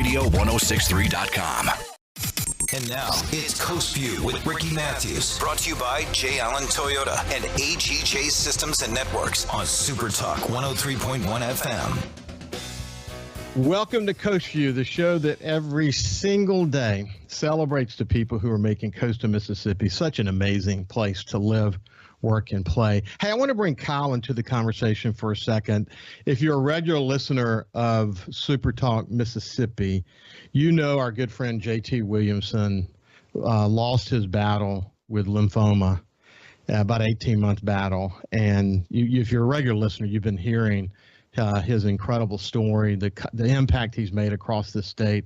radio1063.com. And now, it's Coast Vue with Ricky Matthews. Brought to you by J. Allen Toyota and AG Chase Systems and Networks on SuperTalk 103.1 FM. Welcome to Coast Vue, the show that every single day celebrates the people who are making coastal Mississippi such an amazing place to live, work, and play. Hey, I want to bring Kyle into the conversation for a second. If you're a regular listener of SuperTalk Mississippi, you know our good friend JT Williamson lost his battle with lymphoma, about 18-month battle. And if you're a regular listener, you've been hearing his incredible story, the impact he's made across the state,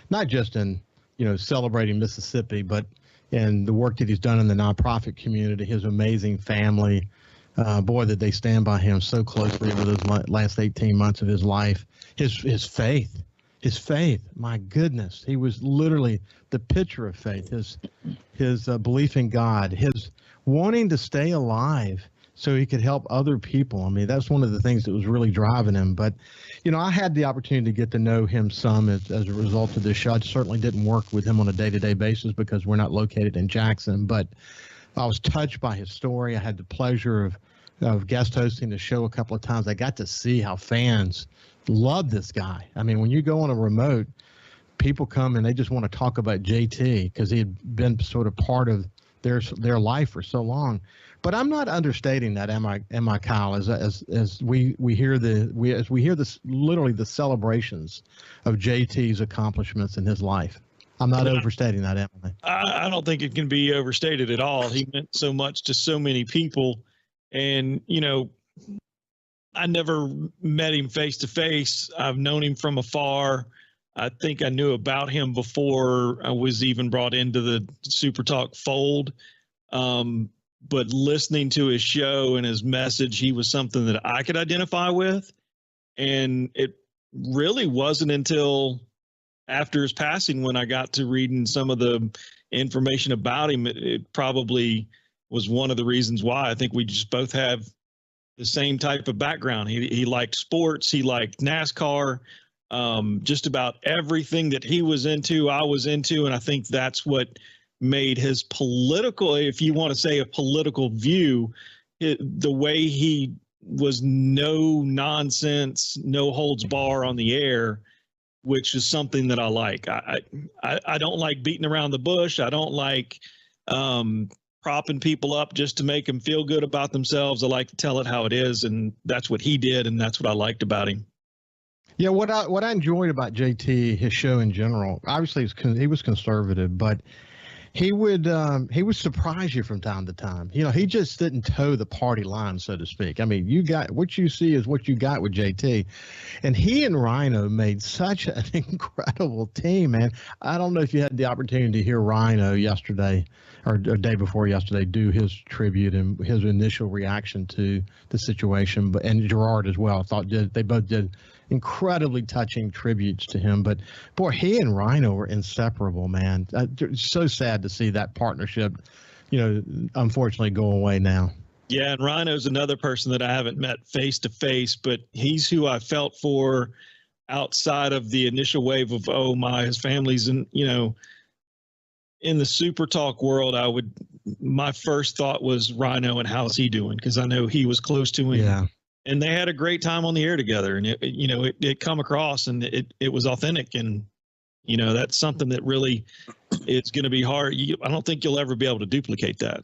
not just in, celebrating Mississippi, but in the work that he's done in the nonprofit community, his amazing family. Boy, that they stand by him so closely over those last 18 months of his life. His faith, my goodness, he was literally the picture of faith, his belief in God, his wanting to stay alive so he could help other people. I mean, that's one of the things that was really driving him. But, I had the opportunity to get to know him some as a result of this show. I certainly didn't work with him on a day-to-day basis because we're not located in Jackson. But I was touched by his story. I had the pleasure of guest hosting the show a couple of times. I got to see how fans love this guy. I mean, when you go on a remote, people come and they just want to talk about JT because he had been sort of part of their life for so long. But I'm not understating that, am I, Kyle? As we hear this literally the celebrations of JT's accomplishments in his life. I'm not overstating that, am I? I don't think it can be overstated at all. He meant so much to so many people, and I never met him face to face. I've known him from afar. I think I knew about him before I was even brought into the SuperTalk fold. But listening to his show and his message, he was something that I could identify with. And it really wasn't until after his passing when I got to reading some of the information about him. It probably was one of the reasons why. I think we just both have the same type of background. He liked sports. He liked NASCAR. Just about everything that he was into, I was into. And I think that's what made his political, if you want to say a political view, the way he was no nonsense, no holds bar on the air, which is something that I like. I don't like beating around the bush. I don't like propping people up just to make them feel good about themselves. I like to tell it how it is, and that's what he did, and that's what I liked about him. Yeah, what I enjoyed about JT, his show in general, obviously he was conservative, but he would surprise you from time to time. He just didn't toe the party line, so to speak. I mean, you got what you see is what you got with JT, and he and Rhino made such an incredible team, man. I don't know if you had the opportunity to hear Rhino yesterday or day before yesterday do his tribute and his initial reaction to the situation, and Gerard as well. I thought they both did incredibly touching tributes to him. But boy, he and Rhino were inseparable, man. It's so sad to see that partnership, unfortunately go away now. Yeah, and Rhino's another person that I haven't met face to face, but he's who I felt for outside of the initial wave of, his family's in the SuperTalk world. My first thought was Rhino and how's he doing? Because I know he was close to him. Yeah. And they had a great time on the air together, and it come across, and it was authentic, and that's something that really it's going to be hard. I don't think you'll ever be able to duplicate that.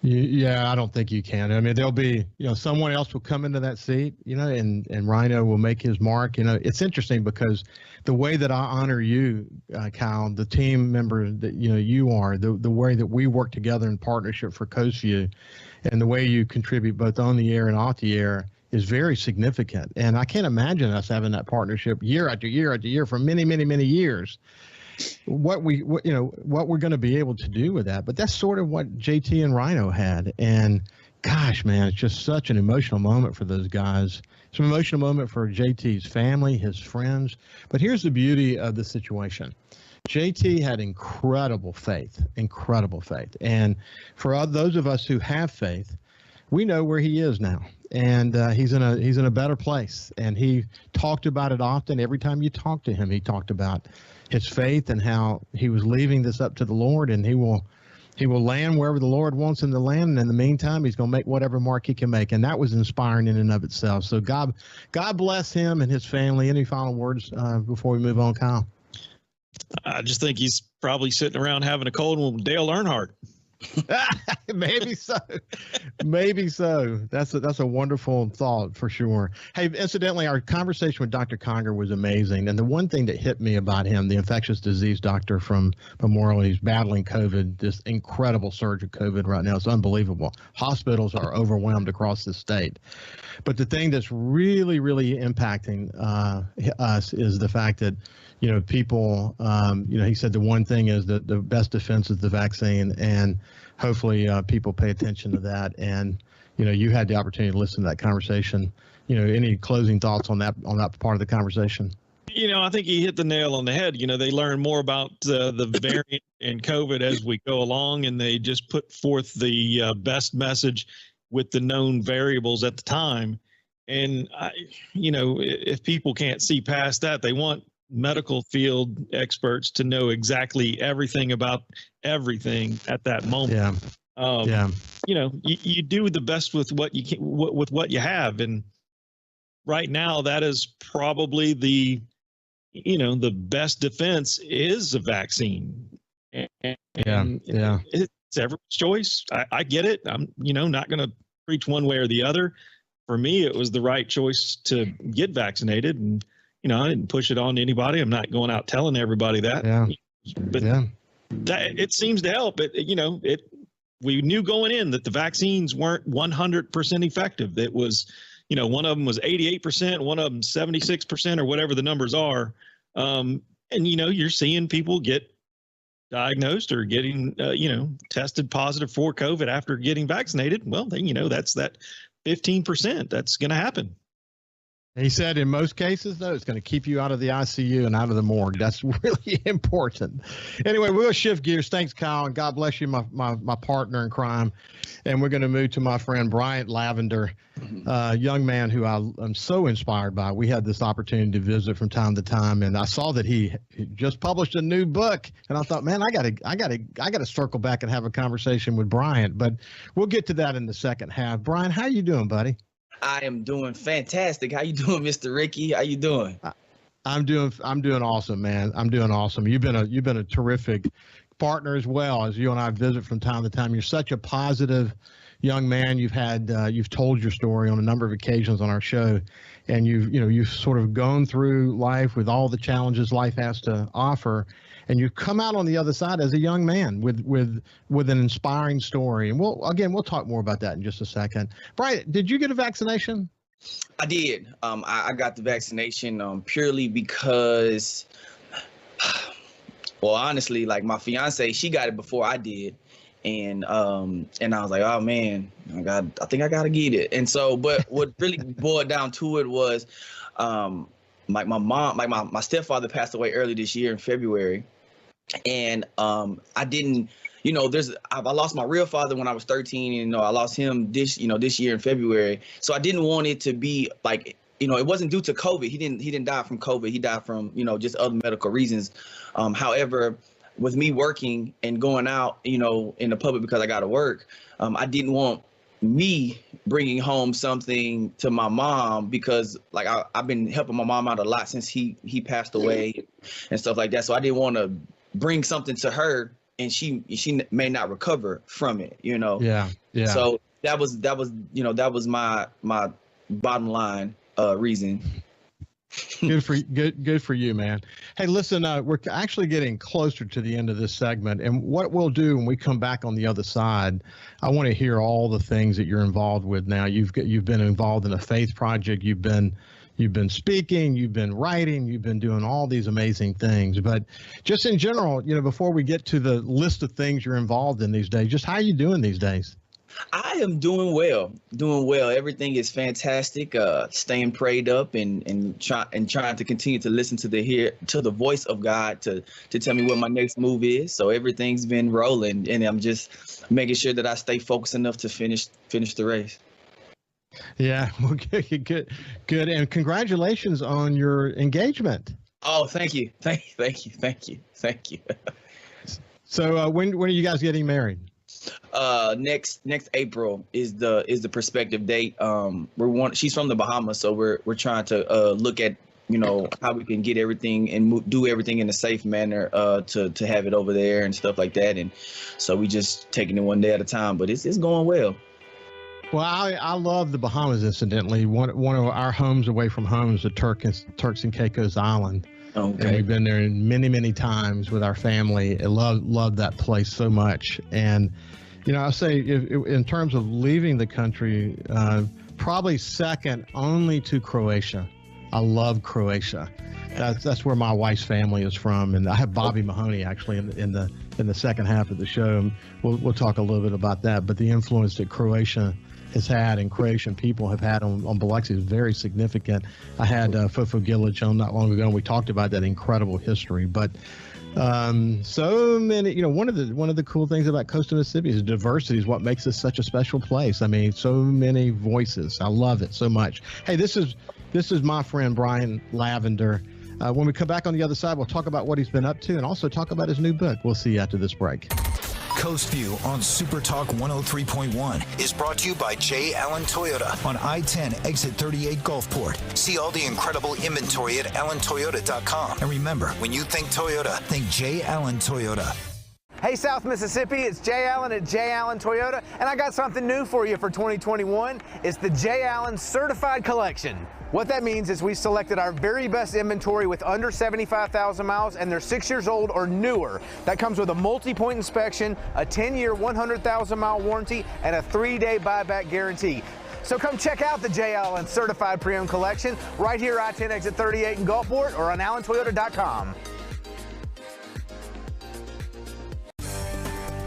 Yeah, I don't think you can. I mean, there'll be someone else will come into that seat, and Rhino will make his mark. It's interesting because the way that I honor you, Kyle, the team member that you are, the way that we work together in partnership for Coast Vue, and the way you contribute both on the air and off the air is very significant. And I can't imagine us having that partnership year after year after year for many, many, many years. What we're going to be able to do with that. But that's sort of what JT and Rhino had. And gosh, man, it's just such an emotional moment for those guys. It's an emotional moment for JT's family, his friends. But here's the beauty of the situation. JT had incredible faith. And for those of us who have faith, we know where he is now, and he's in a better place. And he talked about it often. Every time you talk to him, he talked about his faith and how he was leaving this up to the Lord, and he will land wherever the Lord wants him to land. And in the meantime, he's going to make whatever mark he can make. And that was inspiring in and of itself. So God bless him and his family. Any final words before we move on, Kyle? I just think he's probably sitting around having a cold one with Dale Earnhardt. Maybe so. Maybe so. That's a wonderful thought for sure. Hey, incidentally, our conversation with Dr. Conger was amazing. And the one thing that hit me about him, the infectious disease doctor from Memorial, he's battling COVID, this incredible surge of COVID right now. It's unbelievable. Hospitals are overwhelmed across the state. But the thing that's really, really impacting us is the fact that, people, he said the one thing is that the best defense is the vaccine, and hopefully people pay attention to that. And, you had the opportunity to listen to that conversation. Any closing thoughts on that part of the conversation? I think he hit the nail on the head. They learn more about the variant and COVID as we go along, and they just put forth the best message with the known variables at the time. And, if people can't see past that, they want medical field experts to know exactly everything about everything at that moment. You do the best with what you can, with what you have. And right now that is probably the best defense is a vaccine. And it's everyone's choice. I get it. I'm, not going to preach one way or the other. For me, it was the right choice to get vaccinated, and I didn't push it on to anybody. I'm not going out telling everybody that. That it seems to help. We knew going in that the vaccines weren't 100% effective. It was, one of them was 88%, one of them 76%, or whatever the numbers are. And you're seeing people get diagnosed or getting, tested positive for COVID after getting vaccinated. Well, then, that's that 15%. That's going to happen. He said in most cases, though, it's going to keep you out of the ICU and out of the morgue. That's really important. Anyway, we'll shift gears. Thanks, Kyle, and God bless you, my partner in crime. And we're going to move to my friend Bryant Lavender, young man who I'm so inspired by. We had this opportunity to visit from time to time, and I saw that he just published a new book, and I thought, man, I gotta circle back and have a conversation with Bryant. But we'll get to that in the second half. Bryant, how you doing, buddy? I am doing fantastic. How you doing, Mr. Ricky? How you doing? I'm doing awesome, man. I'm doing awesome. You've been a terrific partner as well, as you and I visit from time to time. You're such a positive young man. You've told your story on a number of occasions on our show, and you've sort of gone through life with all the challenges life has to offer, and you come out on the other side as a young man with an inspiring story. And we'll talk more about that in just a second. Brian, did you get a vaccination? I did. I got the vaccination purely because, well, honestly, like my fiance, she got it before I did. And I was like, oh man, I think I gotta get it. And so, but what really boiled down to it was, like my mom, like my stepfather passed away early this year in February. And I didn't, I lost my real father when I was 13, and I lost him this year in February. So I didn't want it to be like, it wasn't due to COVID. He didn't die from COVID. He died from, just other medical reasons. However, with me working and going out, in the public because I got to work, I didn't want me bringing home something to my mom because like I've been helping my mom out a lot since he passed away and stuff like that. So I didn't want to bring something to her and she may not recover from it, Yeah. So that was my bottom line reason. Good for you, man. Hey, listen, we're actually getting closer to the end of this segment, and what we'll do when we come back on the other side, I want to hear all the things that you're involved with now. You've been involved in a faith project. You've been speaking, you've been writing, you've been doing all these amazing things. But just in general, before we get to the list of things you're involved in these days, just how are you doing these days? I am doing well. Everything is fantastic. Staying prayed up and trying to continue to listen to the voice of God to tell me what my next move is. So everything's been rolling, and I'm just making sure that I stay focused enough to finish the race. Yeah, well, good, and congratulations on your engagement. Oh, thank you. So when are you guys getting married? Next April is the prospective date. She's from the Bahamas, so we're trying to look at how we can get everything and do everything in a safe manner to have it over there and stuff like that. And so we just taking it one day at a time, but it's going well. Well, I love the Bahamas. Incidentally, one of our homes away from home is the Turks and Caicos Island. Okay. And we've been there many times with our family. I love that place so much. And I say in terms of leaving the country, probably second only to Croatia. I love Croatia. That's where my wife's family is from, and I have Bobby Mahoney actually in the second half of the show. We'll talk a little bit about that. But the influence that Croatia has had and Croatian people have had on Biloxi is very significant. I had Fofo Gilic on not long ago, and we talked about that incredible history. But so many, one of the cool things about coastal Mississippi is diversity is what makes this such a special place. I mean, so many voices. I love it so much. Hey, this is my friend Bryant Lavender. When we come back on the other side, we'll talk about what he's been up to and also talk about his new book. We'll see you after this break. Coast View on SuperTalk 103.1 is brought to you by J. Allen Toyota on I-10 exit 38 Gulfport. See all the incredible inventory at allentoyota.com. And remember, when you think Toyota, think J. Allen Toyota. Hey, South Mississippi, it's Jay Allen at Jay Allen Toyota, and I got something new for you for 2021. It's the Jay Allen Certified Collection. What that means is we selected our very best inventory with under 75,000 miles, and they're 6 years old or newer. That comes with a multi-point inspection, a 10-year, 100,000-mile warranty, and a 3-day buyback guarantee. So come check out the Jay Allen Certified Pre-Owned Collection right here I-10 exit 38 in Gulfport or on allentoyota.com.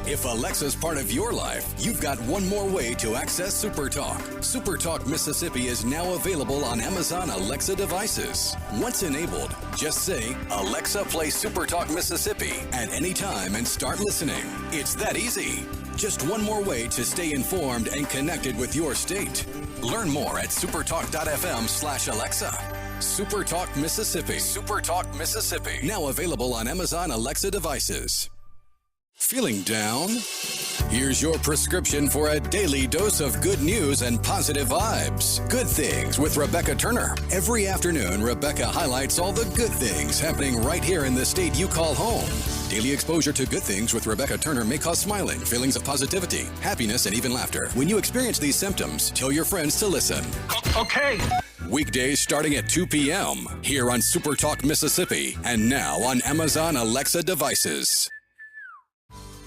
If Alexa's part of your life, you've got one more way to access SuperTalk. SuperTalk Mississippi is now available on Amazon Alexa devices. Once enabled, just say, Alexa, play SuperTalk Mississippi at any time and start listening. It's that easy. Just one more way to stay informed and connected with your state. Learn more at supertalk.fm/Alexa. SuperTalk Mississippi. SuperTalk Mississippi. Now available on Amazon Alexa devices. Feeling down? Here's your prescription for a daily dose of good news and positive vibes. Good Things with Rebecca Turner. Every afternoon, Rebecca highlights all the good things happening right here in the state you call home. Daily exposure to Good Things with Rebecca Turner may cause smiling, feelings of positivity, happiness, and even laughter. When you experience these symptoms, tell your friends to listen. Okay. Weekdays starting at 2 p.m. here on SuperTalk Mississippi and now on Amazon Alexa devices.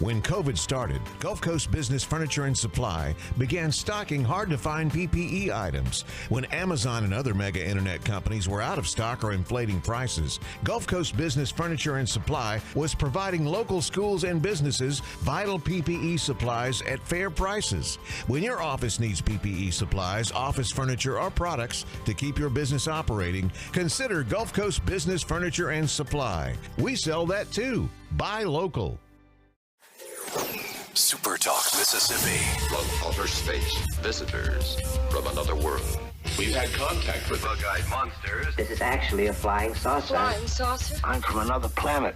When COVID started, Gulf Coast Business Furniture and Supply began stocking hard-to-find PPE items. When Amazon and other mega internet companies were out of stock or inflating prices, Gulf Coast Business Furniture and Supply was providing local schools and businesses vital PPE supplies at fair prices. When your office needs PPE supplies, office furniture, or products to keep your business operating, consider Gulf Coast Business Furniture and Supply. We sell that too. Buy local. SuperTalk Mississippi. From outer space, visitors from another world. We've had contact with bug-eyed monsters. This is actually a flying saucer. Flying saucer? I'm from another planet.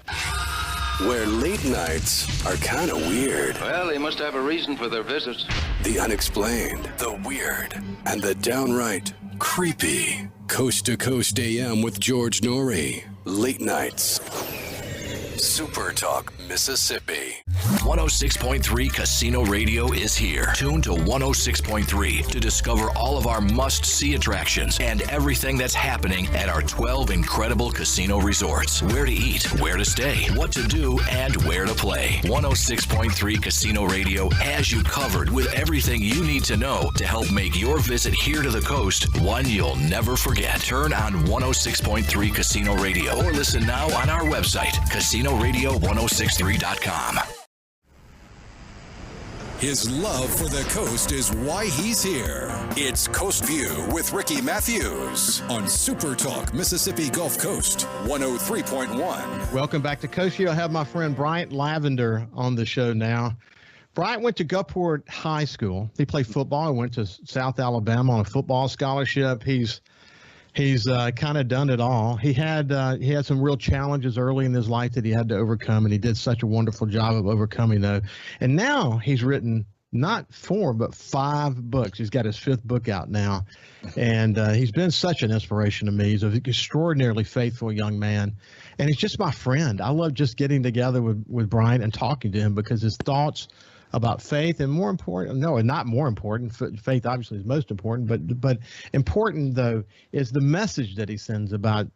Where late nights are kind of weird. Well, they must have a reason for their visits. The unexplained, the weird, and the downright creepy. Coast to Coast AM with George Norrie. Late nights. SuperTalk Mississippi. 106.3 Casino Radio is here. Tune to 106.3 to discover all of our must-see attractions and everything that's happening at our 12 incredible casino resorts. Where to eat, where to stay, what to do, and where to play. 106.3 Casino Radio has you covered with everything you need to know to help make your visit here to the coast one you'll never forget. Turn on 106.3 Casino Radio or listen now on our website, CasinoRadio1063.com. His love for the coast is why he's here. It's Coast Vue with Ricky Matthews on SuperTalk Mississippi Gulf Coast 103.1. Welcome back to Coast Vue. I have my friend Bryant Lavender on the show now. Bryant went to Gulfport High School. He played football. He went to South Alabama on a football scholarship. He's kind of done it all. He had some real challenges early in his life that he had to overcome, and he did such a wonderful job of overcoming those. And now he's written not 4 but 5 books. He's got his 5th book out now, and he's been such an inspiration to me. He's an extraordinarily faithful young man, and he's just my friend. I love just getting together with Brian and talking to him because his thoughts about faith, and more important, no, not more important, faith obviously is most important, but important though is the message that he sends about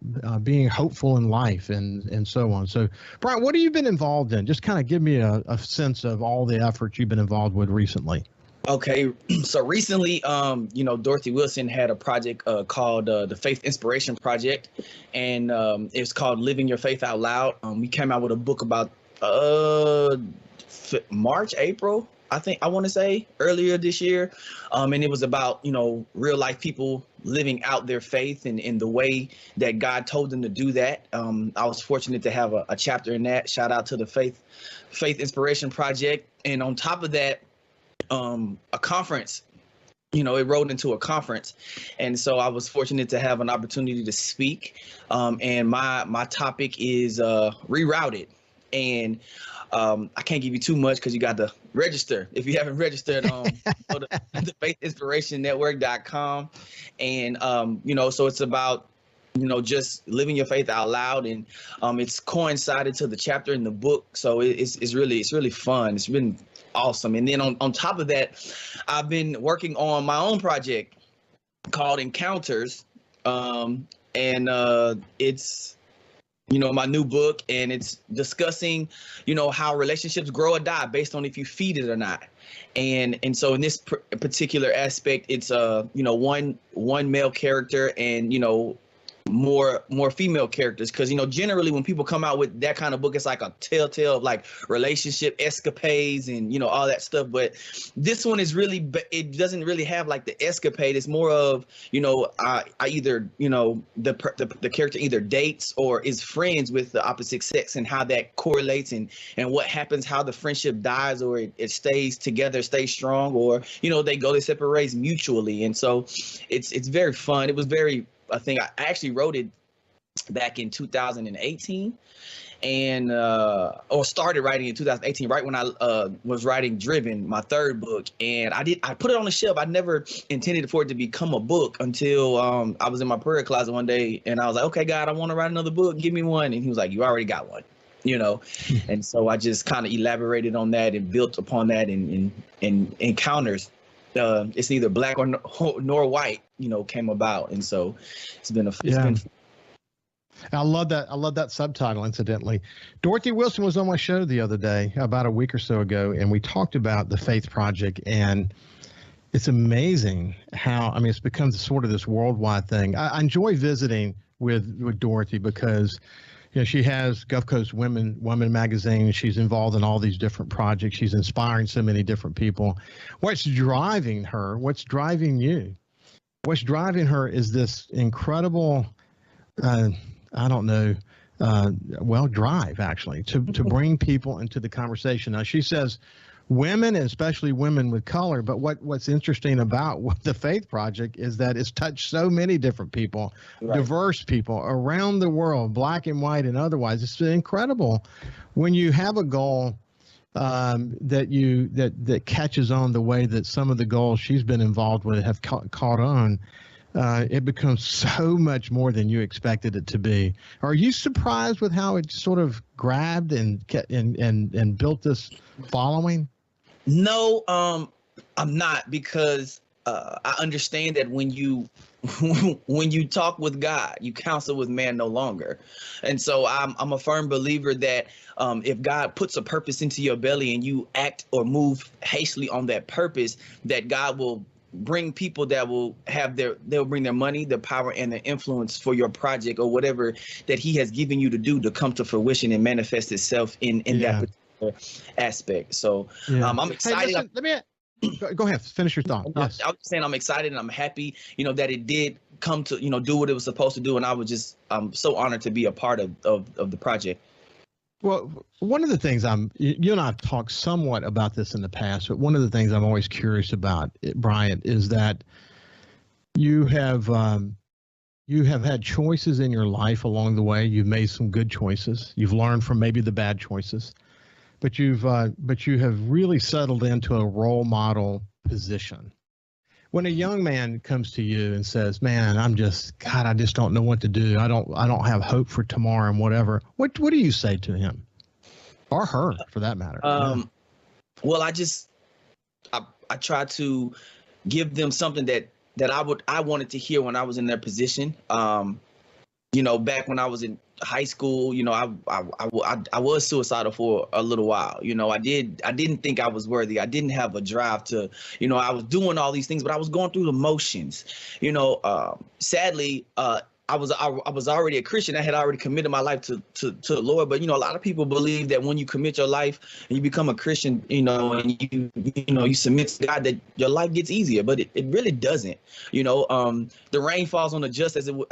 being hopeful in life and so on. So Brian, what have you been involved in? Just kind of give me a sense of all the efforts you've been involved with recently. Okay, so recently, Dorothy Wilson had a project called the Faith Inspiration Project, and it's called Living Your Faith Out Loud. We came out with a book about March, April, I want to say, earlier this year. And it was about, real life people living out their faith and in the way that God told them to do that. I was fortunate to have a chapter in that. Shout out to the Faith Inspiration Project. And on top of that, a conference, it rolled into a conference. And so I was fortunate to have an opportunity to speak. And my topic is rerouted. And I can't give you too much because you got to register. If you haven't registered, go to the faithinspirationnetwork.com. And, so it's about, just living your faith out loud. And it's coincided to the chapter in the book. So it's really fun. It's been awesome. And then on top of that, I've been working on my own project called Encounters. It's my new book, and it's discussing, how relationships grow or die based on if you feed it or not. And so in this particular aspect, it's one male character and more female characters, because generally when people come out with that kind of book, it's like a telltale of like relationship escapades and all that stuff. But this one is really, it doesn't really have like the escapade. It's more of I either the character either dates or is friends with the opposite sex, and how that correlates and what happens, how the friendship dies, or it stays together, stays strong, or they go their separate ways mutually. And so it's very fun. It was very, I think I actually wrote it back in 2018 or started writing in 2018, right when I was writing Driven, my 3rd book. And I put it on the shelf. I never intended for it to become a book until I was in my prayer closet one day, and I was like, okay, God, I want to write another book. Give me one. And he was like, you already got one, And so I just kind of elaborated on that and built upon that in Encounters. It's neither black nor white, came about. And so it's been I love that subtitle, incidentally. Dorothy Wilson was on my show the other day, about a week or so ago, and we talked about the Faith Project. And it's amazing how, it's become sort of this worldwide thing. I enjoy visiting with Dorothy because she has Gulf Coast Women magazine. She's involved in all these different projects. She's inspiring so many different people. What's driving her? What's driving you? What's driving her is this incredible, drive actually to bring people into the conversation. Now she says women, and especially women with color. But what's interesting about the Faith Project is that it's touched so many different people, right, diverse people around the world, black and white and otherwise. It's incredible when you have a goal that catches on the way that some of the goals she's been involved with have caught on. It becomes so much more than you expected it to be. Are you surprised with how it sort of grabbed and built this following? No, I'm not, because I understand that when you talk with God, you counsel with man no longer. And so I'm a firm believer that if God puts a purpose into your belly and you act or move hastily on that purpose, that God will bring people that will they'll bring their money, their power, and their influence for your project or whatever that he has given you to do to come to fruition and manifest itself in that particular aspect. So I'm excited. Hey, listen, let me go ahead, finish your thought. Yes. I was saying I'm excited and I'm happy, that it did come to, do what it was supposed to do. And I'm so honored to be a part of the project. Well, one of the things you and I have talked somewhat about this in the past, but one of the things I'm always curious about, Bryant, is that you have had choices in your life along the way. You've made some good choices. You've learned from maybe the bad choices, but you have really settled into a role model position. When a young man comes to you and says, "Man, I just don't know what to do. I don't have hope for tomorrow," and whatever, what do you say to him, or her, for that matter? Well, I try to give them something that I wanted to hear when I was in their position. Back when I was in high school, I was suicidal for a little while. I didn't think I was worthy. I didn't have a drive to, I was doing all these things, but I was going through the motions. Sadly, I was already a Christian. I had already committed my life to the Lord. But, a lot of people believe that when you commit your life and you become a Christian, and you submit to God, that your life gets easier. But it really doesn't. The rain falls on the just as well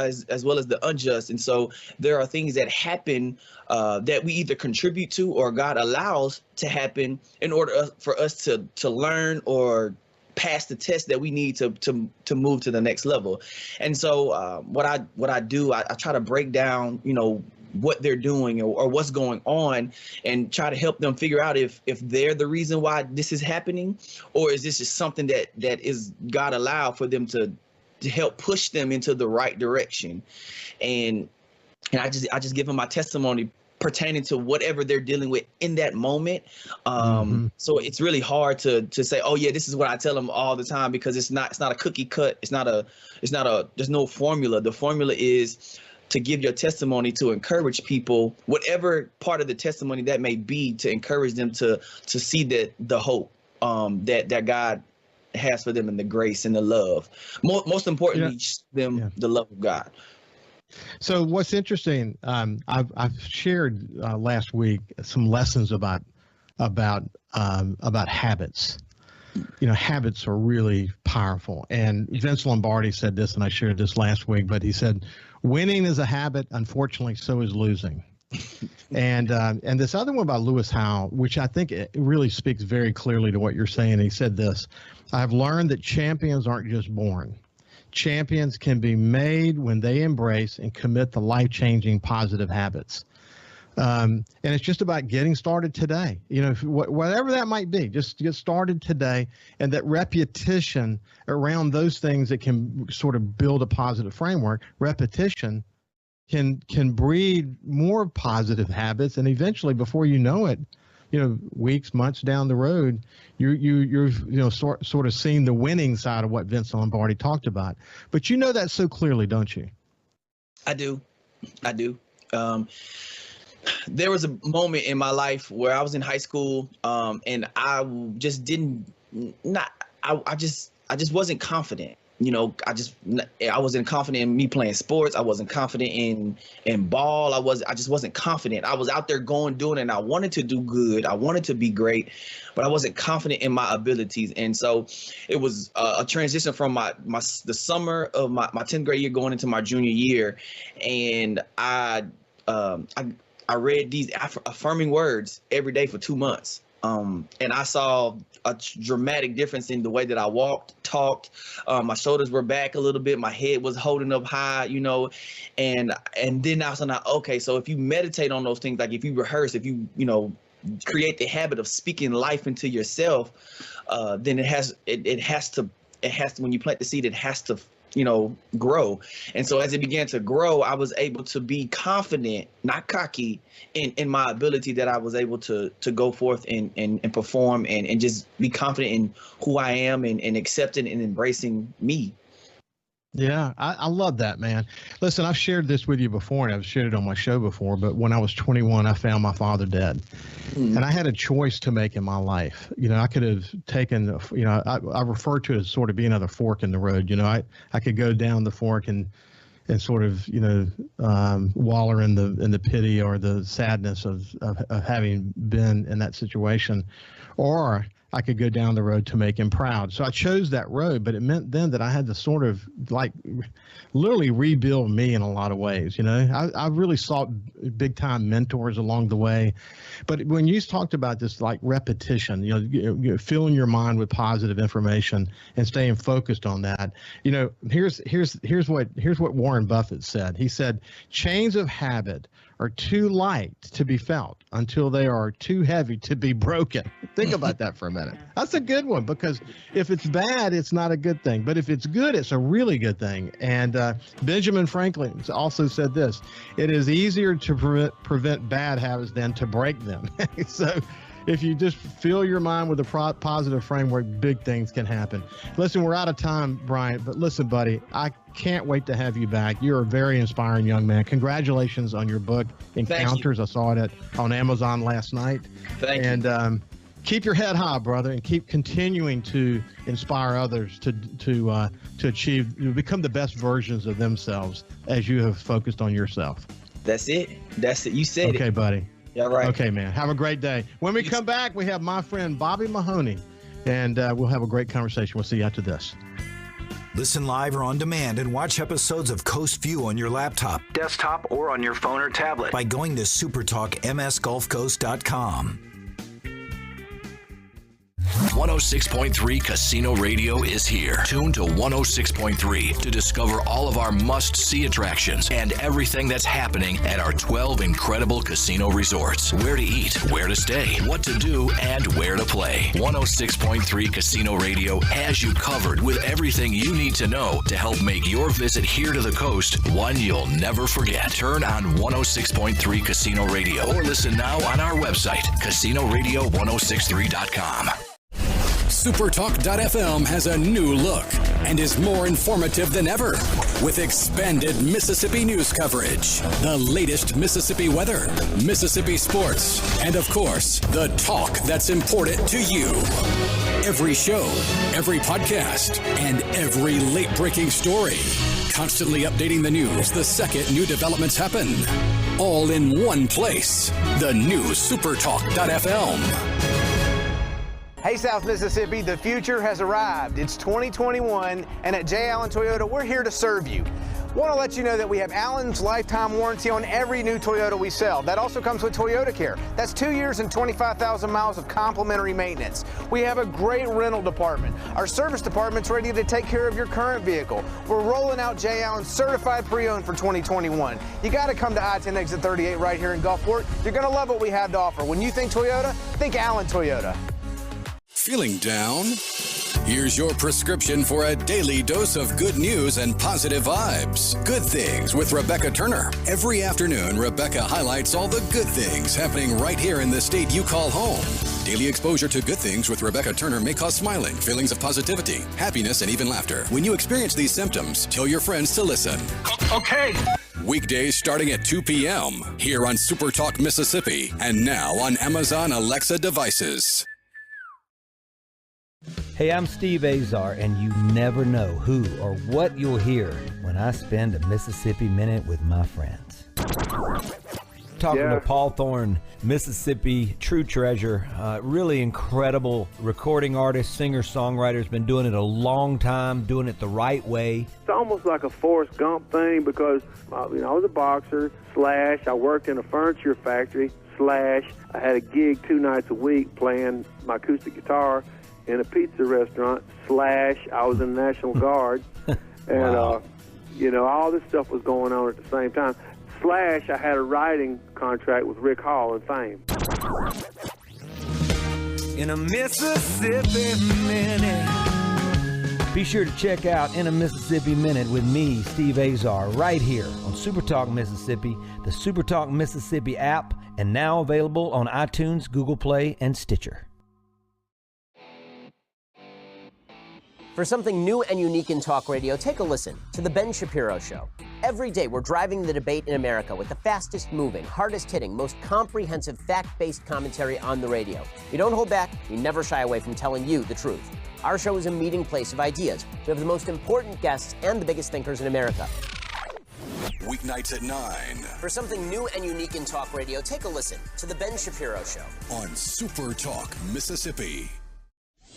as the unjust. And so there are things that happen that we either contribute to or God allows to happen in order for us to learn or pass the test that we need to move to the next level. And so what I do, I try to break down, what they're doing or what's going on, and try to help them figure out if they're the reason why this is happening, or is this just something that is God allowed for them to help push them into the right direction. And I just give them my testimony pertaining to whatever they're dealing with in that moment. So it's really hard to say, oh yeah, this is what I tell them all the time, because it's not a cookie cut. There's no formula. The formula is to give your testimony to encourage people, whatever part of the testimony that may be, to encourage them to see that the hope that God has for them, and the grace and the love. Most importantly, the love of God. So what's interesting, I've shared last week some lessons about habits. Habits are really powerful. And Vince Lombardi said this, and I shared this last week, but he said, winning is a habit. Unfortunately, so is losing. And this other one by Lewis Howell, which I think it really speaks very clearly to what you're saying. He said this: I've learned that champions aren't just born. Champions can be made when they embrace and commit to life-changing positive habits. And it's just about getting started today. Whatever that might be, just get started today. And that repetition around those things that can sort of build a positive framework, repetition can breed more positive habits. And eventually, before you know it, weeks, months down the road, you're sort of seeing the winning side of what Vince Lombardi talked about. But that so clearly, don't you? I do. There was a moment in my life where I was in high school, and I just I just wasn't confident. I wasn't confident in me playing sports. I wasn't confident in ball. I just wasn't confident. I was out there doing it, and I wanted to do good. I wanted to be great, but I wasn't confident in my abilities. And so it was a transition from the summer of my 10th grade year going into my junior year. And I read these affirming words every day for 2 months. And I saw a dramatic difference in the way that I walked, talked. My shoulders were back a little bit. My head was holding up high, and then I was like, okay, so if you meditate on those things, like if you rehearse, if you, create the habit of speaking life into yourself, then it has to, when you plant the seed, it has to, grow. And so as it began to grow, I was able to be confident, not cocky, in my ability that I was able to go forth and perform and just be confident in who I am and accepting and embracing me. Yeah, I love that, man. Listen, I've shared this with you before, and I've shared it on my show before, but when I was 21, I found my father dead. And I had a choice to make in my life. I could have taken, I refer to it as sort of being another fork in the road. I could go down the fork and sort of, waller in the pity or the sadness of having been in that situation, or I could go down the road to make him proud. So I chose that road, but it meant then that I had to sort of like literally rebuild me in a lot of ways. I really sought big time mentors along the way. But when you talked about this like repetition, filling your mind with positive information and staying focused on that, here's what Warren Buffett said. He said, chains of habit are too light to be felt until they are too heavy to be broken. Think about that for a minute. That's a good one, because if it's bad, it's not a good thing. But if it's good, it's a really good thing. And Benjamin Franklin also said this: it is easier to prevent bad habits than to break them. So if you just fill your mind with a positive framework, big things can happen. Listen, we're out of time, Bryant, but listen, buddy, I can't wait to have you back. You're a very inspiring young man. Congratulations on your book, Encounters. I saw it on Amazon last night. Thank you. And keep your head high, brother, and keep continuing to inspire others to achieve, become the best versions of themselves as you have focused on yourself. That's it. You said it. Okay, buddy. Yeah, right. Okay, man. Have a great day. When we come back, we have my friend Bobby Mahoney, and we'll have a great conversation. We'll see you after this. Listen live or on demand and watch episodes of Coast Vue on your laptop, desktop, or on your phone or tablet by going to supertalkmsgulfcoast.com. 106.3 Casino Radio is here. Tune to 106.3 to discover all of our must-see attractions and everything that's happening at our 12 incredible casino resorts. Where to eat, where to stay, what to do, and where to play. 106.3 Casino Radio has you covered with everything you need to know to help make your visit here to the coast one you'll never forget. Turn on 106.3 Casino Radio or listen now on our website, CasinoRadio1063.com. SuperTalk.fm has a new look and is more informative than ever, with expanded Mississippi news coverage, the latest Mississippi weather, Mississippi sports, and of course, the talk that's important to you. Every show, every podcast, and every late-breaking story. Constantly updating the news the second new developments happen. All in one place. The new SuperTalk.fm. Hey, South Mississippi, the future has arrived. It's 2021, and at J. Allen Toyota, we're here to serve you. Want to let you know that we have Allen's lifetime warranty on every new Toyota we sell. That also comes with Toyota Care. That's 2 years and 25,000 miles of complimentary maintenance. We have a great rental department. Our service department's ready to take care of your current vehicle. We're rolling out J. Allen certified pre-owned for 2021. You got to come to I-10 exit 38 right here in Gulfport. You're going to love what we have to offer. When you think Toyota, think Allen Toyota. Feeling down? Here's your prescription for a daily dose of good news and positive vibes. Good Things with Rebecca Turner. Every afternoon, Rebecca highlights all the good things happening right here in the state you call home. Daily exposure to Good Things with Rebecca Turner may cause smiling, feelings of positivity, happiness, and even laughter. When you experience these symptoms, tell your friends to listen. Okay. Weekdays starting at 2 p.m. here on SuperTalk Mississippi, and now on Amazon Alexa devices. Hey, I'm Steve Azar, and you never know who or what you'll hear when I spend a Mississippi Minute with my friends. Talking to Paul Thorne, Mississippi true treasure, really incredible recording artist, singer, songwriter, has been doing it a long time, doing it the right way. It's almost like a Forrest Gump thing because, I was a boxer, / I worked in a furniture factory, / I had a gig 2 nights a week playing my acoustic guitar in a pizza restaurant, / I was in the National Guard, and, all this stuff was going on at the same time. / I had a writing contract with Rick Hall and Fame. In a Mississippi Minute. Be sure to check out In a Mississippi Minute with me, Steve Azar, right here on SuperTalk Mississippi, the SuperTalk Mississippi app, and now available on iTunes, Google Play, and Stitcher. For something new and unique in talk radio, take a listen to The Ben Shapiro Show. Every day, we're driving the debate in America with the fastest moving, hardest hitting, most comprehensive, fact-based commentary on the radio. We don't hold back. We never shy away from telling you the truth. Our show is a meeting place of ideas. We have the most important guests and the biggest thinkers in America. Weeknights at 9. For something new and unique in talk radio, take a listen to The Ben Shapiro Show on Super Talk, Mississippi.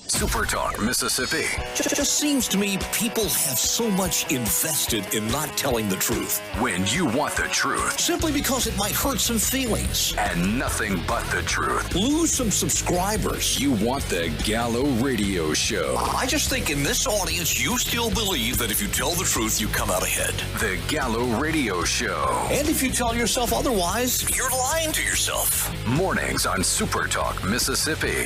Super Talk, Mississippi. Just seems to me people have so much invested in not telling the truth. When you want the truth. Simply because it might hurt some feelings. And nothing but the truth. Lose some subscribers. You want the Gallo Radio Show. I just think in this audience, you still believe that if you tell the truth, you come out ahead. The Gallo Radio Show. And if you tell yourself otherwise, you're lying to yourself. Mornings on Super Talk, Mississippi.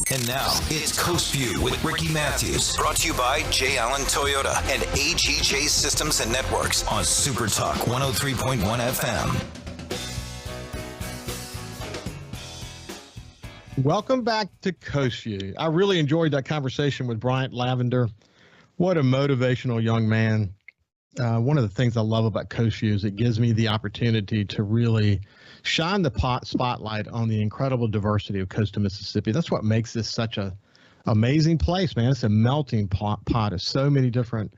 And now, it's Coast View with Ricky Matthews. Brought to you by J. Allen Toyota and AGJ Systems and Networks on Super Talk 103.1 FM. Welcome back to Coast View. I really enjoyed that conversation with Bryant Lavender. What a motivational young man. One of the things I love about Coast View is it gives me the opportunity to really shine the spotlight on the incredible diversity of coastal Mississippi. That's what makes this such a amazing place, man. It's a melting pot of so many different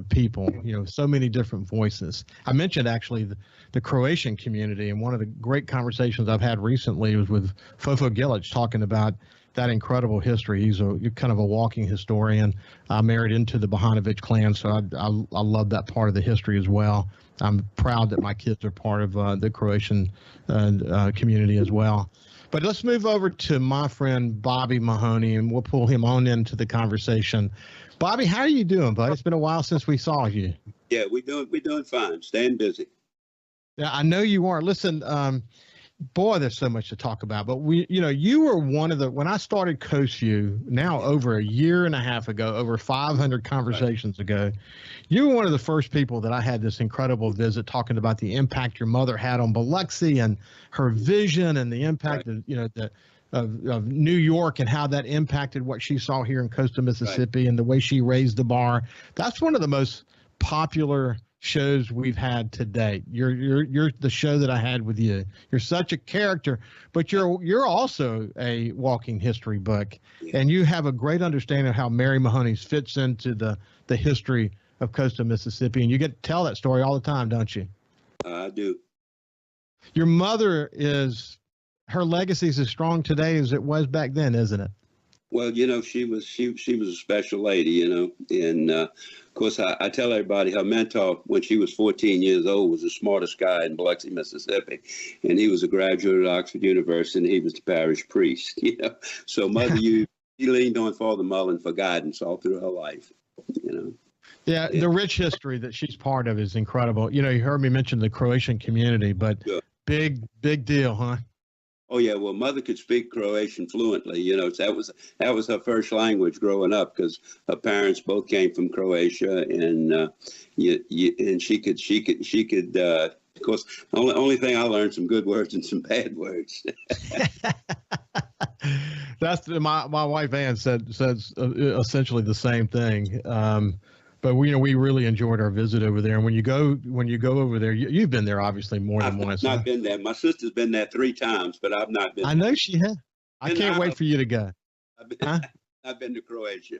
people, so many different voices. I mentioned actually the Croatian community, and one of the great conversations I've had recently was with Fofo Gilic talking about that incredible history. He's kind of a walking historian. I married into the Bahanovic clan, so I love that part of the history as well. I'm proud that my kids are part of the Croatian community as well. But let's move over to my friend Bobby Mahoney, and we'll pull him on into the conversation. Bobby, how are you doing, bud? It's been a while since we saw you. Yeah, we're doing fine. Staying busy. Yeah, I know you are. Listen, boy, there's so much to talk about. But you were one of when I started Coast View now over a year and a half ago, over 500 conversations ago, you were one of the first people that I had this incredible visit talking about the impact your mother had on Biloxi and her vision and the impact of New York and how that impacted what she saw here in coastal Mississippi and the way she raised the bar. That's one of the most popular shows we've had to date. You're the show that I had with you. You're such a character, but you're also a walking history book, and you have a great understanding of how Mary Mahoney's fits into the history of coastal Mississippi, and you get to tell that story all the time, don't you? I do. Your mother her legacy is as strong today as it was back then, isn't it? Well, she was a special lady, and of course I tell everybody her mentor when she was 14 years old was the smartest guy in Biloxi, Mississippi, and he was a graduate at Oxford University, and he was the parish priest. So Mother, she leaned on Father Mullen for guidance all through her life. Yeah, the rich history that she's part of is incredible. You heard me mention the Croatian community, but big deal, huh? Oh yeah, well, Mother could speak Croatian fluently. That was her first language growing up because her parents both came from Croatia, and and she could. Of course, only thing I learned some good words and some bad words. That's my wife Ann says essentially the same thing. But we really enjoyed our visit over there. And when you go over there, you've been there obviously more than once. I've not been there. My sister's been there 3 times, but I've not been. I know she has. I can't wait for you to go. I've been to Croatia.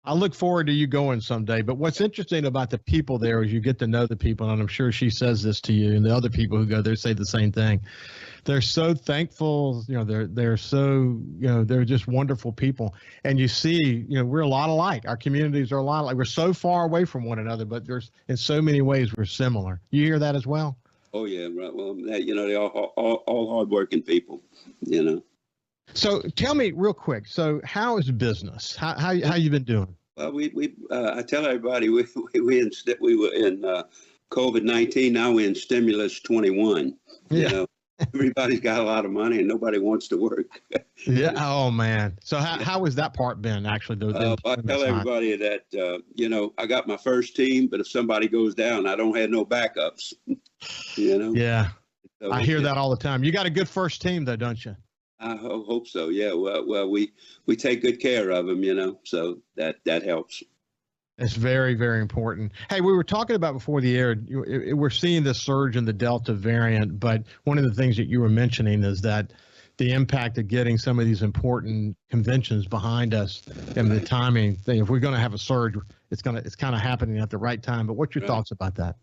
I look forward to you going someday. But what's interesting about the people there is you get to know the people, and I'm sure she says this to you, and the other people who go there say the same thing. They're so thankful. They're so they're just wonderful people. And you see, we're a lot alike. Our communities are a lot alike. We're so far away from one another, but there's in so many ways we're similar. You hear that as well? Oh yeah, right. Well, they're all hardworking people. So tell me real quick. So how is business? How you been doing? Well, I tell everybody we were in COVID-19. Now we're in stimulus 21. Yeah. Everybody's got a lot of money and nobody wants to work. Yeah. Oh man. So how has that part been actually? I tell everybody that I got my first team, but if somebody goes down, I don't have no backups. Yeah. So, I hear that all the time. You got a good first team though, don't you? I hope so. Yeah. Well, we take good care of them, so that helps. It's very, very important. Hey, we were talking about before the air, we're seeing this surge in the Delta variant, but one of the things that you were mentioning is that the impact of getting some of these important conventions behind us and the timing thing. If we're going to have a surge, it's kind of happening at the right time. But what's your thoughts about that?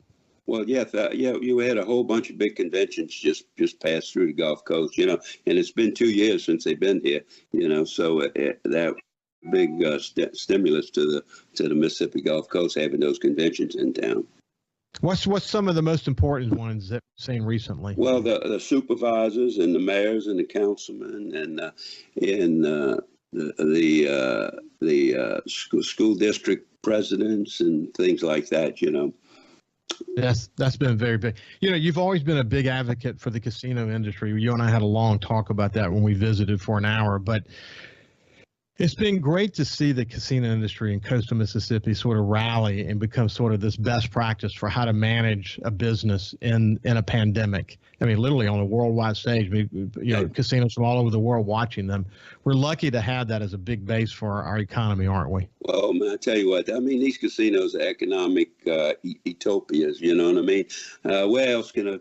Well, you had a whole bunch of big conventions just pass through the Gulf Coast, and it's been 2 years since they've been here, so that big stimulus to the Mississippi Gulf Coast having those conventions in town. What's some of the most important ones that we've seen recently? Well, the supervisors and the mayors and the councilmen and the school district presidents and things like that, That's been very big. You've always been a big advocate for the casino industry. You and I had a long talk about that when we visited for an hour, but it's been great to see the casino industry in coastal Mississippi sort of rally and become sort of this best practice for how to manage a business in a pandemic. I mean, literally on a worldwide stage, casinos from all over the world watching them. We're lucky to have that as a big base for our economy, aren't we? Well, man, I tell you what, these casinos are economic utopias, you know what I mean? Where else can a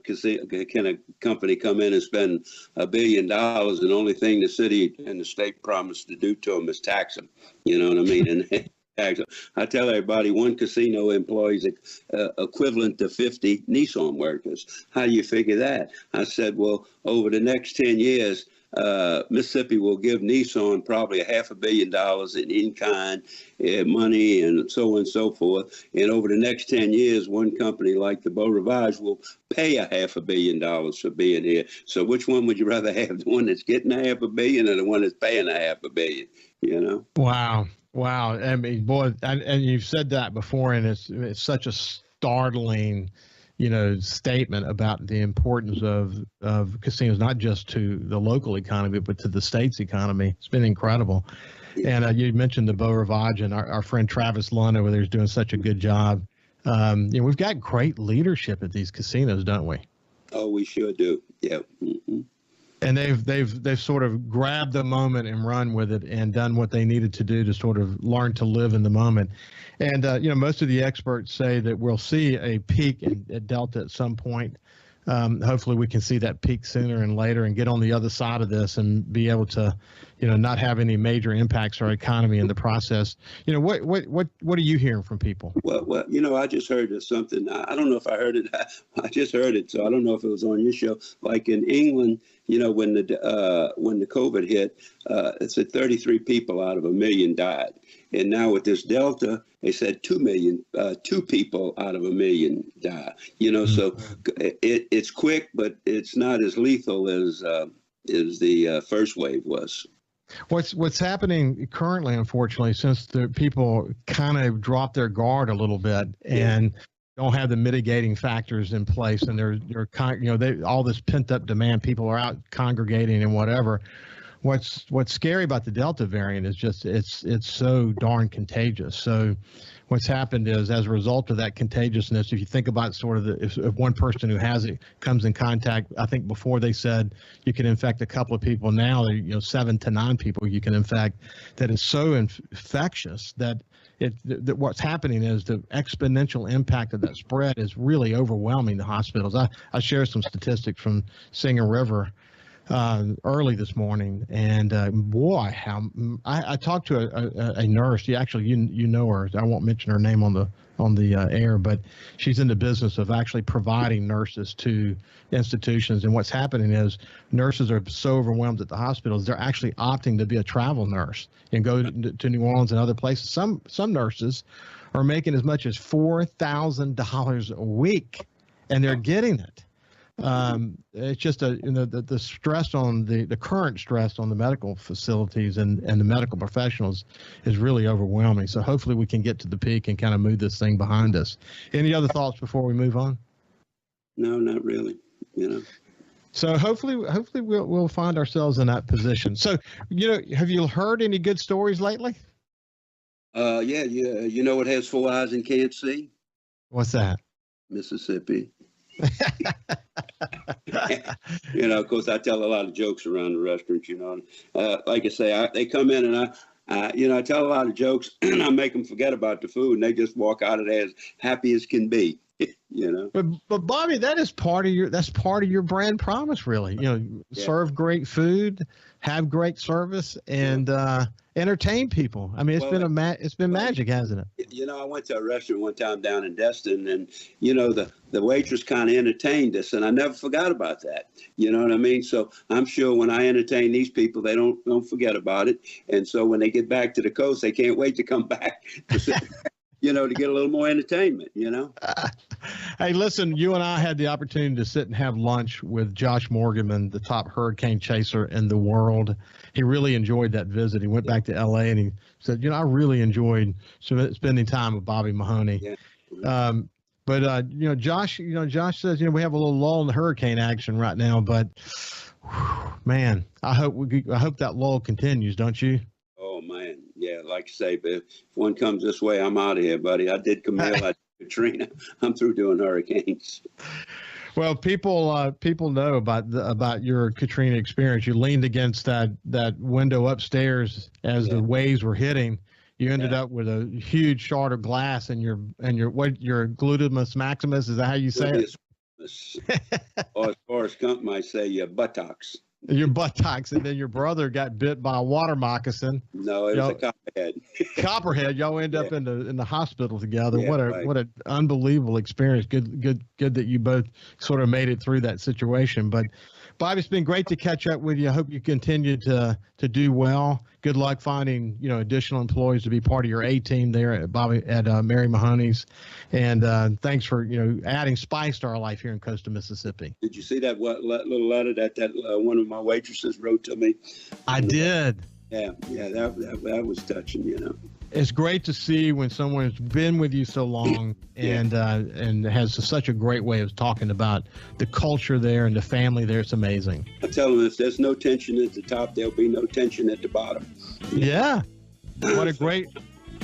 company come in and spend $1 billion and the only thing the city and the state promised to do to them is tax them, you know what I mean? And I tell everybody one casino employs equivalent to 50 Nissan workers. How do you figure that? I said, well, over the next 10 years, Mississippi will give Nissan probably $500 million in in-kind money and so on and so forth. And over the next 10 years, one company like the Beau Rivage will pay $500 million for being here. So which one would you rather have, the one that's getting $500 million or the one that's paying $500 million, Wow. I mean, boy, and you've said that before, and it's such a startling, statement about the importance of casinos, not just to the local economy, but to the state's economy. It's been incredible. And you mentioned the Beau Rivage, and our friend Travis Lund over there is doing such a good job. We've got great leadership at these casinos, don't we? Oh, we sure do. Yeah. Mm-hmm. And they've sort of grabbed the moment and run with it and done what they needed to do to sort of learn to live in the moment. And most of the experts say that we'll see a peak at Delta at some point. Hopefully we can see that peak sooner and later and get on the other side of this and be able to, not have any major impacts on our economy in the process. What are you hearing from people? Well, I just heard something. I don't know if I heard it. I just heard it, so I don't know if it was on your show. Like in England, when the COVID hit, it said 33 people out of 1 million died. And now with this Delta, they said 2 people out of 1 million die. So it's quick, but it's not as lethal as the first wave was. What's happening currently, unfortunately, since the people kind of dropped their guard a little bit and don't have the mitigating factors in place, and they're all this pent up demand, people are out congregating and whatever. What's scary about the Delta variant is just it's so darn contagious. So what's happened is, as a result of that contagiousness, if you think about sort of if one person who has it comes in contact, I think before they said you can infect a couple of people, now 7 to 9 people you can infect. That is so infectious that that what's happening is the exponential impact of that spread is really overwhelming the hospitals. I shared some statistics from Singer River early this morning, and boy, how I talked to a nurse. You know her. I won't mention her name on the air, but she's in the business of actually providing nurses to institutions. And what's happening is nurses are so overwhelmed at the hospitals, they're actually opting to be a travel nurse and go to New Orleans and other places. Some nurses are making as much as $4,000 a week, and they're getting it. It's just the stress on the current stress on the medical facilities and the medical professionals is really overwhelming. So hopefully we can get to the peak and kind of move this thing behind us. Any other thoughts before we move on? No, not really. So hopefully we'll find ourselves in that position. So have you heard any good stories lately? Yeah. It has 4 eyes and can't see. What's that? Mississippi. Of course, I tell a lot of jokes around the restaurants. Like I say, they come in and I tell a lot of jokes and I make them forget about the food, and they just walk out of there as happy as can be. you know. But Bobby, that's part of your brand promise, really. Serve great food, have great service, and entertain people. I mean, it's been magic, hasn't it? I went to a restaurant one time down in Destin, and the waitress kind of entertained us, and I never forgot about that. You know what I mean? So I'm sure when I entertain these people, they don't forget about it. And so when they get back to the coast, they can't wait to come back to get a little more entertainment, Hey, listen, you and I had the opportunity to sit and have lunch with Josh Morganman, the top hurricane chaser in the world. He really enjoyed that visit. He went back to L.A. and he said, I really enjoyed spending time with Bobby Mahoney. Yeah. But Josh says, we have a little lull in the hurricane action right now, but man, I hope that lull continues, don't you? Oh man. Yeah. Like I say, but if one comes this way, I'm out of here, buddy. I did Camille, I did Katrina. I'm through doing hurricanes. Well, people know about your Katrina experience. You leaned against that window upstairs as the waves were hitting. You ended up with a huge shard of glass in your gluteus maximus. Is that how you say it? Or as Forrest Gump might say, your buttocks. Your buttocks, and then your brother got bit by a water moccasin. No, it was a copperhead. Copperhead. Y'all end up in the hospital together. Yeah, what an unbelievable experience. Good that you both sort of made it through that situation. But Bobby, it's been great to catch up with you. I hope you continue to do well. Good luck finding additional employees to be part of your A team there at Mary Mahoney's, and thanks for adding spice to our life here in coastal Mississippi. Did you see that little letter that one of my waitresses wrote to me? I did. Yeah, that was touching. It's great to see when someone's been with you so long and has such a great way of talking about the culture there and the family there. It's amazing. I tell them if there's no tension at the top, there'll be no tension at the bottom. Yeah. What a great.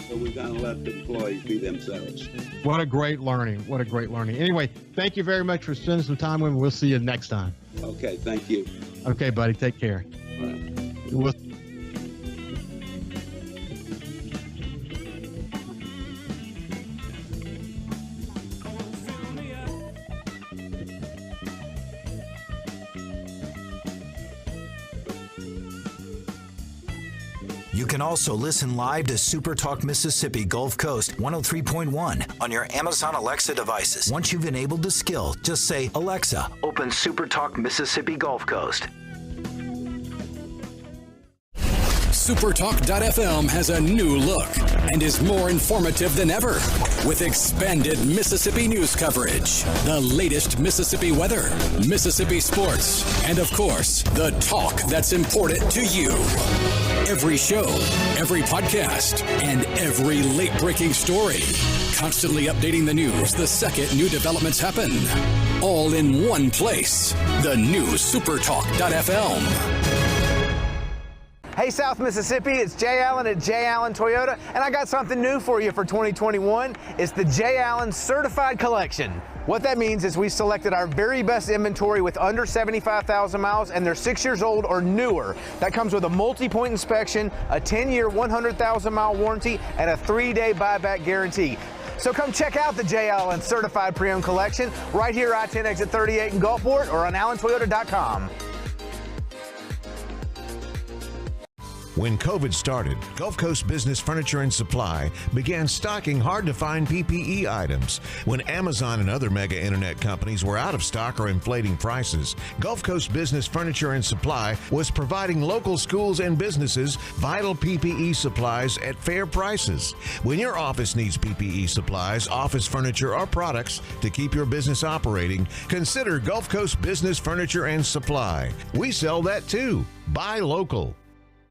So we're going to let the employees be themselves. What a great learning. Anyway, thank you very much for spending some time with me. We'll see you next time. Okay. Thank you. Okay, buddy. Take care. All right. You can also listen live to SuperTalk Mississippi Gulf Coast 103.1 on your Amazon Alexa devices. Once you've enabled the skill, just say, Alexa, open SuperTalk Mississippi Gulf Coast. SuperTalk.fm has a new look and is more informative than ever with expanded Mississippi news coverage, the latest Mississippi weather, Mississippi sports, and of course, the talk that's important to you. Every show, every podcast, and every late-breaking story. Constantly updating the news the second new developments happen. All in one place. The new SuperTalk.fm. Hey, South Mississippi, it's Jay Allen at Jay Allen Toyota, and I got something new for you for 2021. It's the Jay Allen Certified Collection. What that means is we selected our very best inventory with under 75,000 miles, and they're 6 years old or newer. That comes with a multi-point inspection, a 10-year, 100,000-mile warranty, and a 3-day buyback guarantee. So come check out the Jay Allen Certified Pre-Owned Collection right here, I-10 exit 38 in Gulfport, or on allentoyota.com. When COVID started, Gulf Coast Business Furniture and Supply began stocking hard-to-find PPE items. When Amazon and other mega internet companies were out of stock or inflating prices, Gulf Coast Business Furniture and Supply was providing local schools and businesses vital PPE supplies at fair prices. When your office needs PPE supplies, office furniture, or products to keep your business operating, consider Gulf Coast Business Furniture and Supply. We sell that too. Buy local.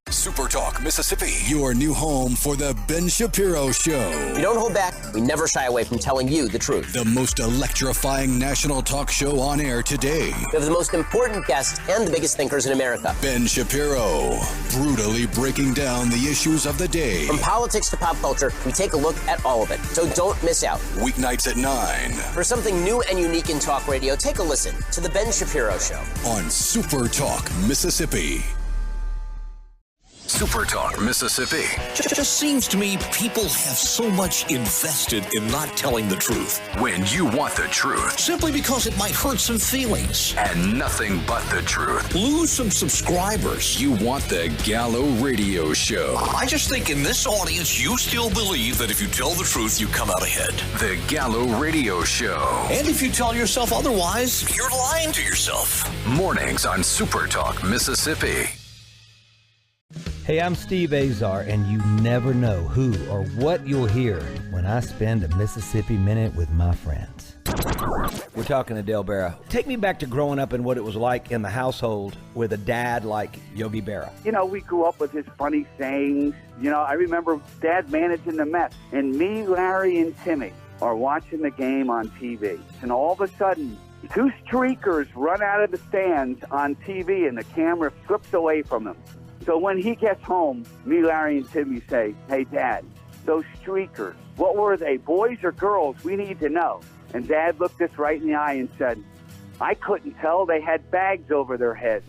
SuperTalk Mississippi, your new home for the Ben Shapiro Show. We don't hold back. We never shy away from telling you the truth. The most electrifying national talk show on air today. We have the most important guests and the biggest thinkers in America. Ben Shapiro, brutally breaking down the issues of the day. From politics to pop culture, we take a look at all of it. So don't miss out. Weeknights at 9. For something new and unique in talk radio, take a listen to The Ben Shapiro Show. On SuperTalk Mississippi. SuperTalk Mississippi. It just seems to me people have so much invested in not telling the truth. When you want the truth. Simply because it might hurt some feelings. And nothing but the truth. Lose some subscribers. You want the Gallo Radio Show. I just think in this audience, you still believe that if you tell the truth, you come out ahead. The Gallo Radio Show. And if you tell yourself otherwise, you're lying to yourself. Mornings on SuperTalk Mississippi. Hey, I'm Steve Azar, and you never know who or what you'll hear when I spend a Mississippi Minute with my friends. We're talking to Dale Berra. Take me back to growing up and what it was like in the household with a dad like Yogi Berra. You know, we grew up with his funny sayings. You know, I remember Dad managing the Mets, and me, Larry, and Timmy are watching the game on TV. And all of a sudden, two streakers run out of the stands on TV, and the camera flips away from them. So when he gets home, me, Larry, and Timmy say, "Hey, Dad, those streakers, what were they, boys or girls? We need to know." And Dad looked us right in the eye and said, "I couldn't tell. They had bags over their heads."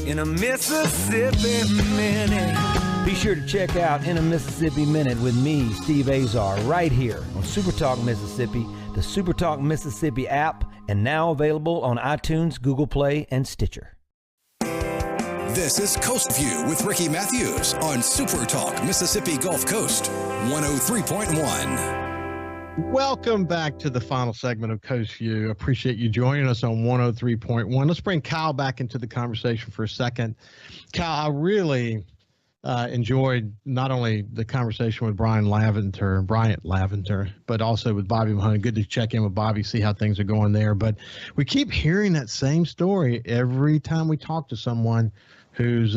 In a Mississippi Minute. Be sure to check out In a Mississippi Minute with me, Steve Azar, right here on SuperTalk Mississippi, the SuperTalk Mississippi app, and now available on iTunes, Google Play, and Stitcher. This is Coast View with Ricky Matthews on SuperTalk Mississippi Gulf Coast 103.1. Welcome back to the final segment of Coast View. Appreciate you joining us on 103.1. Let's bring Kyle back into the conversation for a second. Kyle, I really enjoyed not only the conversation with Bryant Lavender, but also with Bobby Mahoney. Good to check in with Bobby, see how things are going there. But we keep hearing that same story every time we talk to someone who's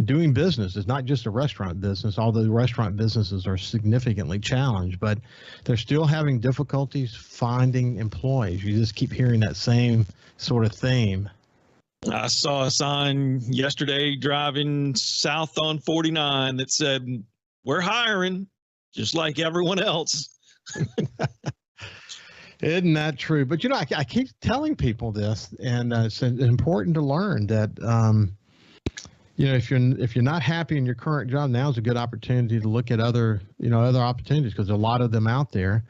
doing business. It's not just a restaurant business, although restaurant businesses are significantly challenged, but they're still having difficulties finding employees. You just keep hearing that same sort of theme. I saw a sign yesterday driving south on 49 that said, "We're hiring," just like everyone else. Isn't that true? But, you know, I keep telling people this, and it's important to learn that, you know, if you're not happy in your current job, now's a good opportunity to look at other opportunities, because there are a lot of them out there.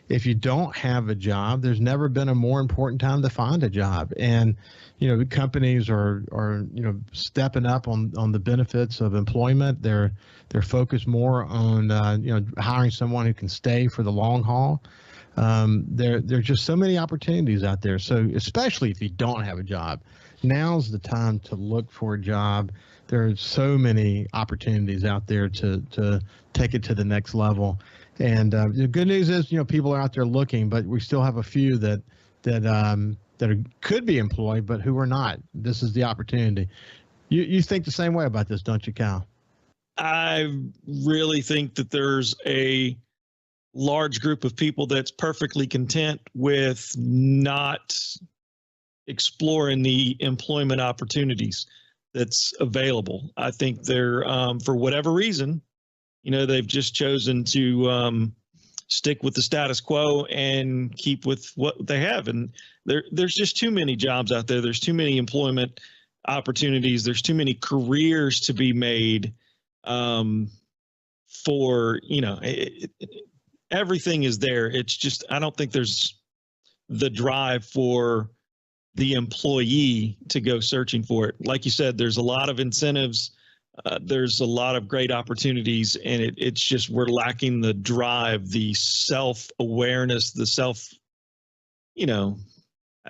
If you don't have a job, there's never been a more important time to find a job. And, you know, companies are stepping up on the benefits of employment. They're focused more on, hiring someone who can stay for the long haul. There's just so many opportunities out there. So especially if you don't have a job, now's the time to look for a job. There are so many opportunities out there to take it to the next level. And the good news is, you know, people are out there looking, but we still have a few that could be employed, but who are not. This is the opportunity. You think the same way about this, don't you, Cal? I really think that there's a large group of people that's perfectly content with not exploring the employment opportunities that's available. I think they're, for whatever reason, you know, they've just chosen to stick with the status quo and keep with what they have. And there's just too many jobs out there. There's too many employment opportunities. There's too many careers to be made for, you know, everything is there. It's just, I don't think there's the drive for the employee to go searching for it. Like you said, there's a lot of incentives. There's a lot of great opportunities, and it's just we're lacking the drive, the self-awareness, the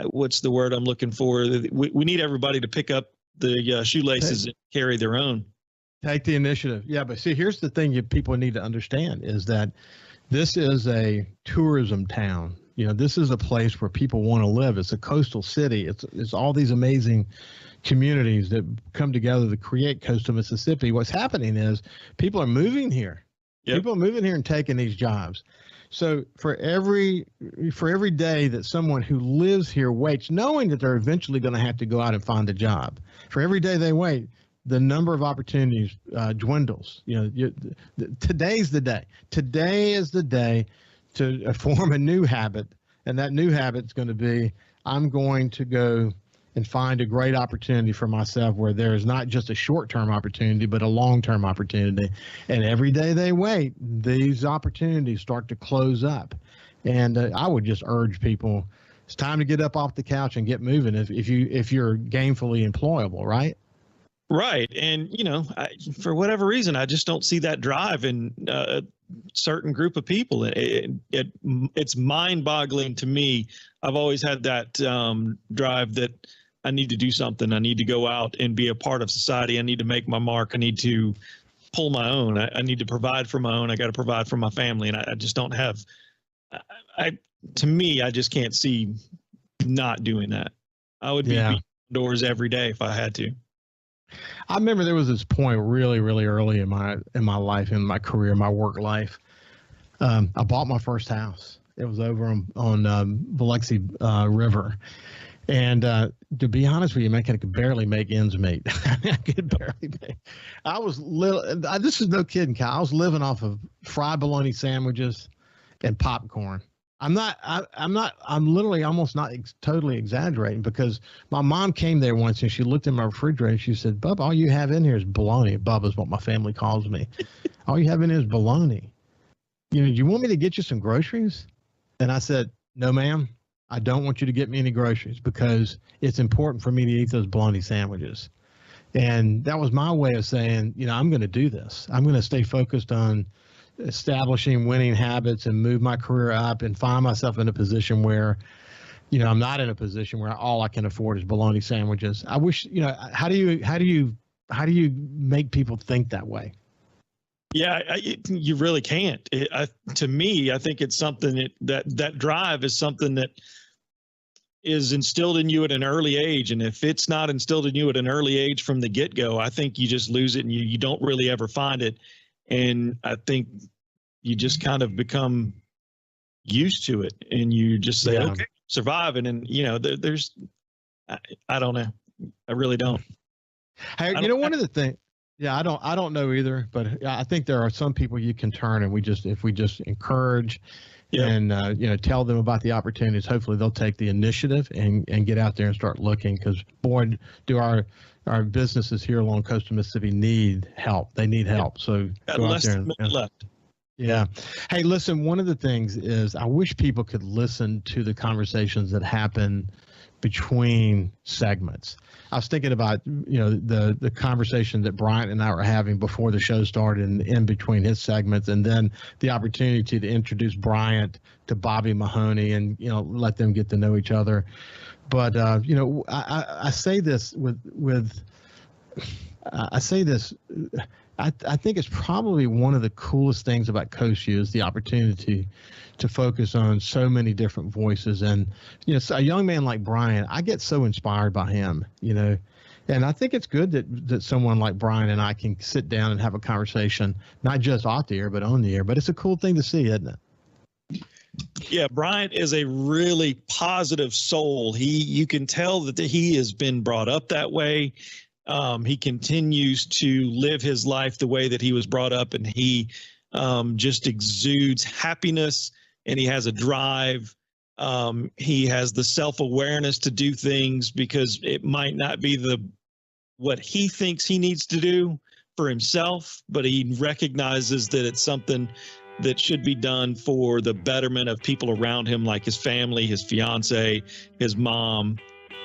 what's the word I'm looking for? We need everybody to pick up the shoelaces and carry their own. Take the initiative. Yeah, but see, here's the thing people need to understand is that this is a tourism town. You know, this is a place where people want to live. It's a coastal city. It's all these amazing communities that come together to create coastal Mississippi. What's happening is people are moving here. Yep. People are moving here and taking these jobs. So for every day that someone who lives here waits, knowing that they're eventually going to have to go out and find a job, for every day they wait, the number of opportunities dwindles. You know, today's the day. Today is the day to form a new habit, and that new habit is going to be, I'm going to go and find a great opportunity for myself where there's not just a short-term opportunity, but a long-term opportunity. And every day they wait, these opportunities start to close up. And I would just urge people, it's time to get up off the couch and get moving if you're gainfully employable, right? Right. And, for whatever reason, I just don't see that drive in a certain group of people. It's mind-boggling to me. I've always had that drive that I need to do something. I need to go out and be a part of society. I need to make my mark. I need to pull my own. I need to provide for my own. I got to provide for my family. And I just don't have, to me, I just can't see not doing that. I would be indoors every day if I had to. I remember there was this point really, really early in my life, in my career, my work life. I bought my first house. It was over on Biloxi River. And to be honest with you, man, I could barely make ends meet. I could barely make. I was this is no kidding, Kyle. I was living off of fried bologna sandwiches and popcorn. I'm literally almost not totally exaggerating, because my mom came there once and she looked in my refrigerator and she said, "Bubba, all you have in here is bologna." Bubba's what my family calls me. "All you have in here is bologna. Do you want me to get you some groceries?" And I said, "No, ma'am. I don't want you to get me any groceries, because it's important for me to eat those bologna sandwiches." And that was my way of saying, I'm going to do this. I'm going to stay focused on establishing winning habits and move my career up and find myself in a position where, I'm not in a position where all I can afford is bologna sandwiches. I wish, how do you make people think that way? Yeah, you really can't. To me, I think it's something that drive is something that is instilled in you at an early age. And if it's not instilled in you at an early age from the get-go, I think you just lose it and you don't really ever find it. And I think you just kind of become used to it and you just say, okay, surviving. And, there's, I don't know. I really don't. Hey, one of the things, I don't know either, but I think there are some people you can turn, and if we just encourage and, tell them about the opportunities, hopefully they'll take the initiative and get out there and start looking, because boy, do our businesses here along coast of Mississippi need help. They need help. So go out there and left. Yeah. Hey, listen, one of the things is I wish people could listen to the conversations that happen between segments. I was thinking about, the conversation that Bryant and I were having before the show started and in between his segments, and then the opportunity to introduce Bryant to Bobby Mahoney and, let them get to know each other. But, I say this I think it's probably one of the coolest things about Coast Vue is the opportunity to focus on so many different voices. And, a young man like Brian, I get so inspired by him, and I think it's good that someone like Brian and I can sit down and have a conversation, not just off the air, but on the air. But it's a cool thing to see, isn't it? Yeah, Bryant is a really positive soul. You can tell that he has been brought up that way. He continues to live his life the way that he was brought up, and he just exudes happiness, and he has a drive. He has the self-awareness to do things, because it might not be what he thinks he needs to do for himself, but he recognizes that it's something that should be done for the betterment of people around him, like his family, his fiance, his mom.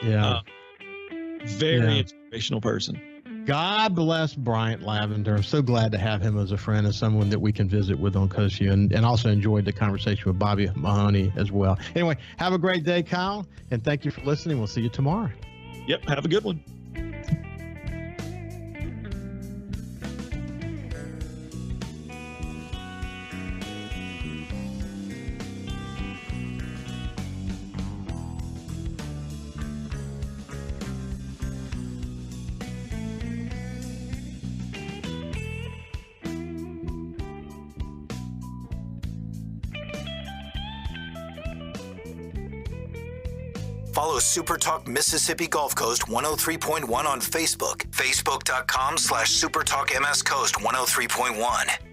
Yeah. Very inspirational person. God bless Bryant Lavender. I'm so glad to have him as a friend and someone that we can visit with on Coast Vue, and also enjoyed the conversation with Bobby Mahoney as well. Anyway, have a great day, Kyle, and thank you for listening. We'll see you tomorrow. Yep, have a good one. Follow SuperTalk Mississippi Gulf Coast 103.1 on Facebook. Facebook.com/SuperTalk MS Coast 103.1.